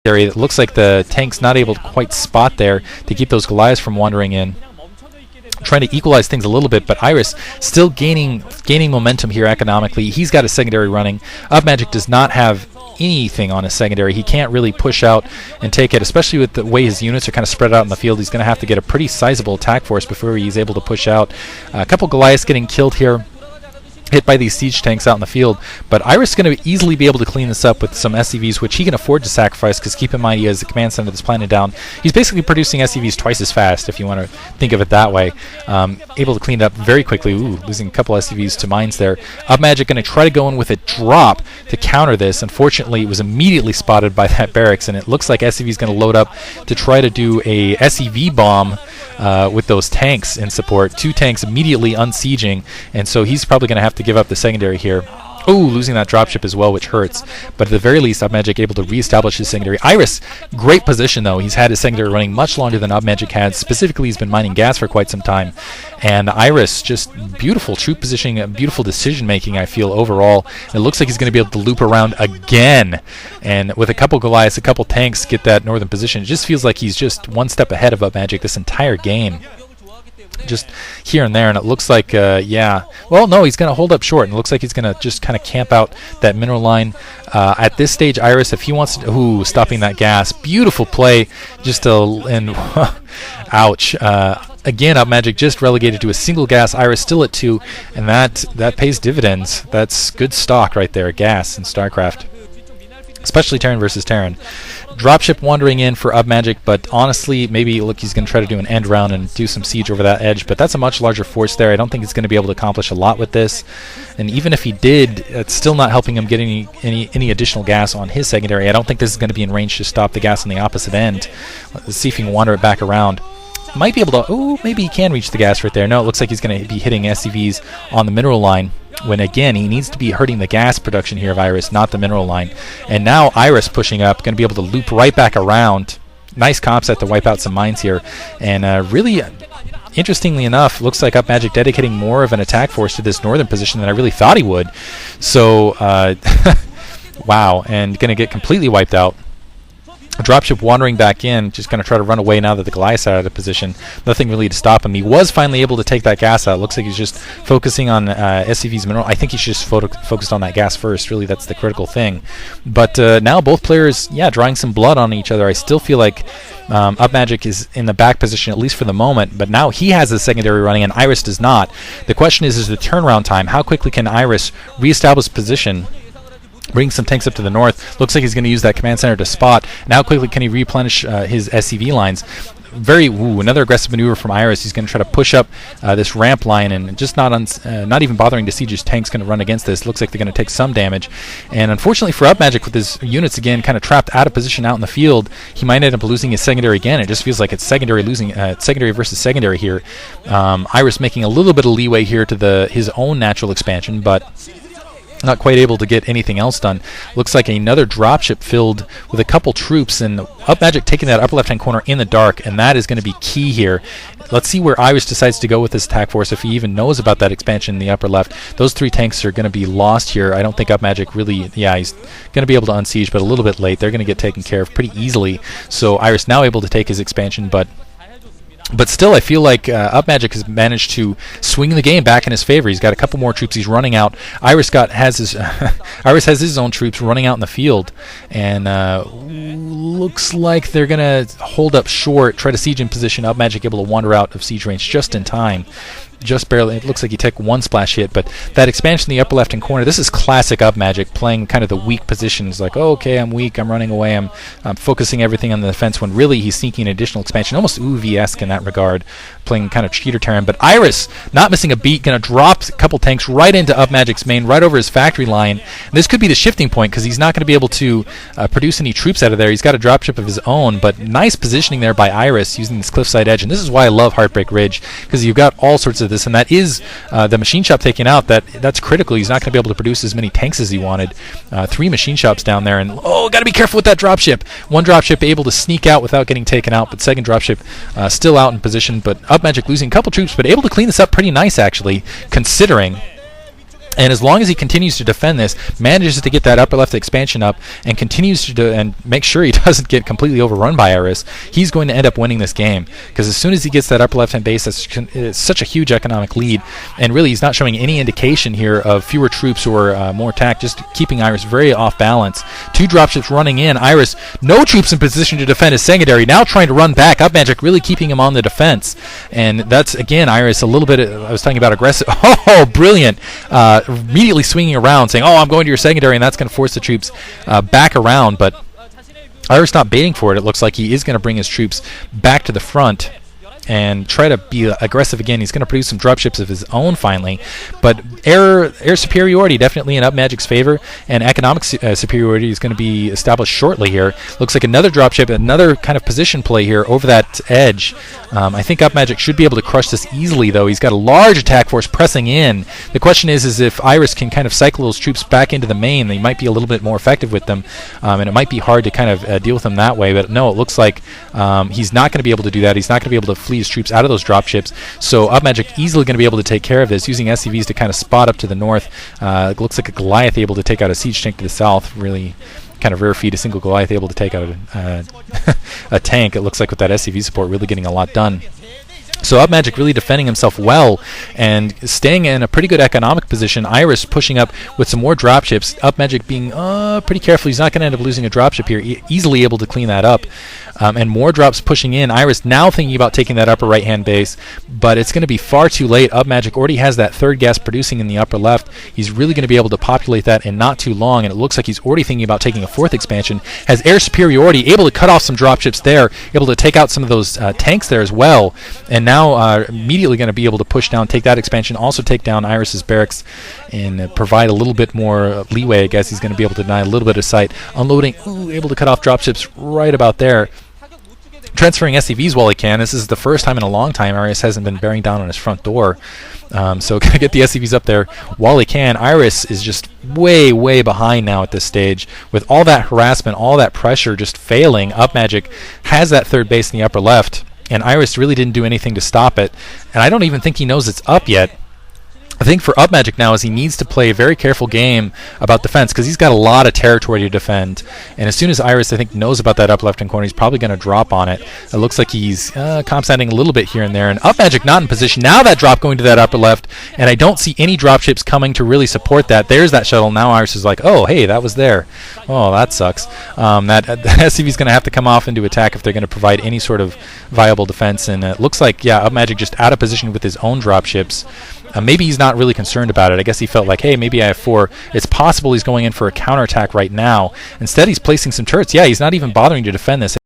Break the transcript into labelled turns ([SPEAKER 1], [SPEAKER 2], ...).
[SPEAKER 1] area. It looks like the tank's not able to quite spot there to keep those Goliaths from wandering in. Trying to equalize things a little bit, but Iris still gaining momentum here economically. He's got a secondary running. Magic does not have anything on his secondary. He can't really push out and take it, especially with the way his units are kind of spread out in the field. He's going to have to get a pretty sizable attack force before he's able to push out. A couple Goliaths getting killed here, hit by these siege tanks out in the field, but Iris is going to easily be able to clean this up with some SCVs, which he can afford to sacrifice, because keep in mind he has the command center that's planted down. He's basically producing SCVs twice as fast, if you want to think of it that way. Able to clean it up very quickly. Ooh, losing a couple SCVs to mines there. Magic going to try to go in with a drop to counter this. Unfortunately, it was immediately spotted by that barracks, and it looks like SCV is going to load up to try to do a SCV bomb with those tanks in support. Two tanks immediately unsieging, and so he's probably going to have to give up the secondary here. Oh, losing that dropship as well, which hurts. But at the very least, Magic able to reestablish his secondary. Iris, great position though. He's had his secondary running much longer than Magic had. Specifically, he's been mining gas for quite some time. And Iris, just beautiful troop positioning, beautiful decision making, I feel, overall. It looks like he's going to be able to loop around again. And with a couple Goliaths, a couple tanks get that northern position. It just feels like he's just one step ahead of Magic this entire game. Just here and there, and it looks like, yeah. Well, no, he's going to hold up short, and it looks like he's going to just kind of camp out that mineral line. At this stage, Iris, if he wants to, ooh, stopping that gas. Beautiful play, just and ouch. Again, Magic just relegated to a single gas. Iris still at 2, and that pays dividends. That's good stock right there, gas in StarCraft. Especially Terran versus Terran. Dropship wandering in for Magic, but honestly, maybe look, he's going to try to do an end round and do some siege over that edge, but that's a much larger force there. I don't think he's going to be able to accomplish a lot with this, and even if he did, it's still not helping him get any additional gas on his secondary. I don't think this is going to be in range to stop the gas on the opposite end. Let's see if he can wander it back around. Might be able to, oh, maybe he can reach the gas right there. No, it looks like he's going to be hitting SCVs on the mineral line, when again he needs to be hurting the gas production here of Iris, not the mineral line. And now Iris pushing up, going to be able to loop right back around. Nice comp set to wipe out some mines here, and really interestingly enough, looks like Magic dedicating more of an attack force to this northern position than I really thought he would. So wow, and going to get completely wiped out. Dropship wandering back in, just going to try to run away now that the Goliaths are out of position. Nothing really to stop him. He was finally able to take that gas out. Looks like he's just focusing on SCV's mineral. I think he's just focused on that gas first. Really, that's the critical thing. But now both players, yeah, drawing some blood on each other. I still feel like Magic is in the back position, at least for the moment, but now he has the secondary running and Iris does not. The question is the turnaround time. How quickly can Iris reestablish position? Bring some tanks up to the north. Looks like he's going to use that command center to spot. And how quickly can he replenish his SCV lines? Another aggressive maneuver from Iris. He's going to try to push up this ramp line and just not even bothering to siege his tanks. Going to run against this. Looks like they're going to take some damage. And unfortunately for Magic, with his units again kind of trapped out of position out in the field, he might end up losing his secondary again. It just feels like it's secondary versus secondary here. Iris making a little bit of leeway here to his own natural expansion, but not quite able to get anything else done. Looks like another dropship filled with a couple troops, and Magic taking that upper left-hand corner in the dark, and that is going to be key here. Let's see where Iris decides to go with this attack force, if he even knows about that expansion in the upper left. Those 3 tanks are going to be lost here. I don't think Magic really, yeah, he's going to be able to unsiege, but a little bit late. They're going to get taken care of pretty easily. So Iris now able to take his expansion, but still, I feel like Magic has managed to swing the game back in his favor. He's got a couple more troops. He's running out. Iris has his own troops running out in the field, and looks like they're going to hold up short, try to siege in position. Magic able to wander out of siege range just in time. Just barely. It looks like he took one splash hit, but that expansion in the upper left-hand corner, this is classic Magic, playing kind of the weak positions, like, oh, okay, I'm weak, I'm running away, I'm focusing everything on the defense, when really he's seeking additional expansion, almost Uvi-esque in that regard, playing kind of cheater Terran. But Iris, not missing a beat, going to drop a couple tanks right into Magic's main, right over his factory line. And this could be the shifting point, because he's not going to be able to produce any troops out of there. He's got a dropship of his own, but nice positioning there by Iris, using this cliffside edge, and this is why I love Heartbreak Ridge, because you've got all sorts of this, and that is the machine shop taken out. That's critical. He's not going to be able to produce as many tanks as he wanted. 3 machine shops down there, and got to be careful with that dropship. One dropship able to sneak out without getting taken out, but second dropship still out in position. But Magic losing a couple troops, but able to clean this up pretty nice actually, considering. And as long as he continues to defend this, manages to get that upper left expansion up, and continues to and make sure he doesn't get completely overrun by Iris, he's going to end up winning this game. Because as soon as he gets that upper left-hand base, it's such a huge economic lead. And really, he's not showing any indication here of fewer troops or more attack, just keeping Iris very off balance. 2 dropships running in. Iris, no troops in position to defend his secondary, now trying to run back. Upmagic really keeping him on the defense. And that's, again, Iris a little bit, I was talking about aggressive. Oh, brilliant. Immediately swinging around, saying, oh, I'm going to your secondary, and that's going to force the troops back around. But Iris not baiting for it. It looks like he is going to bring his troops back to the front and try to be aggressive again. He's going to produce some dropships of his own finally, but air superiority definitely in Upmagic's favor, and economic superiority is going to be established shortly here. Looks like another dropship, another kind of position play here over that edge. I think Upmagic should be able to crush this easily, though. He's got a large attack force pressing in. The question is if Iris can kind of cycle those troops back into the main, they might be a little bit more effective with them, and it might be hard to kind of deal with them that way. But no, it looks like he's not going to be able to do that. He's not going to be able to flee his troops out of those dropships. So Upmagic easily going to be able to take care of this, using SCVs to kind of spot up to the north. It looks like a Goliath able to take out a siege tank to the south. Really kind of rare feat, a single Goliath able to take out a tank. It looks like with that SCV support really getting a lot done. So Upmagic really defending himself well and staying in a pretty good economic position. Iris pushing up with some more dropships. Upmagic being pretty careful. He's not going to end up losing a dropship here. Easily able to clean that up. And more drops pushing in. Iris now thinking about taking that upper right-hand base, but it's going to be far too late. Upmagic already has that third gas producing in the upper left. He's really going to be able to populate that in not too long, and it looks like he's already thinking about taking a fourth expansion. Has air superiority, able to cut off some dropships there, able to take out some of those tanks there as well, and now immediately going to be able to push down, take that expansion, also take down Iris's barracks, and provide a little bit more leeway. I guess he's going to be able to deny a little bit of sight. Unloading, able to cut off dropships right about there. Transferring SCVs while he can. This is the first time in a long time Iris hasn't been bearing down on his front door. So going to get the SCVs up there while he can. Iris is just way, way behind now at this stage. With all that harassment, all that pressure just failing, Upmagic has that third base in the upper left, and Iris really didn't do anything to stop it. And I don't even think he knows it's up yet. I think for Upmagic now is he needs to play a very careful game about defense, because he's got a lot of territory to defend. And as soon as Iris, I think, knows about that up left-hand corner, he's probably going to drop on it. It looks like he's comp-standing a little bit here and there. And Upmagic not in position. Now that drop going to that upper left, and I don't see any dropships coming to really support that. There's that shuttle. Now Iris is like, oh, hey, that was there. Oh, that sucks. That SCV's going to have to come off into attack if they're going to provide any sort of viable defense. And it looks like, yeah, Upmagic just out of position with his own dropships. Maybe he's not really concerned about it. I guess he felt like, hey, maybe I have 4. It's possible he's going in for a counterattack right now. Instead, he's placing some turrets. Yeah, he's not even bothering to defend this.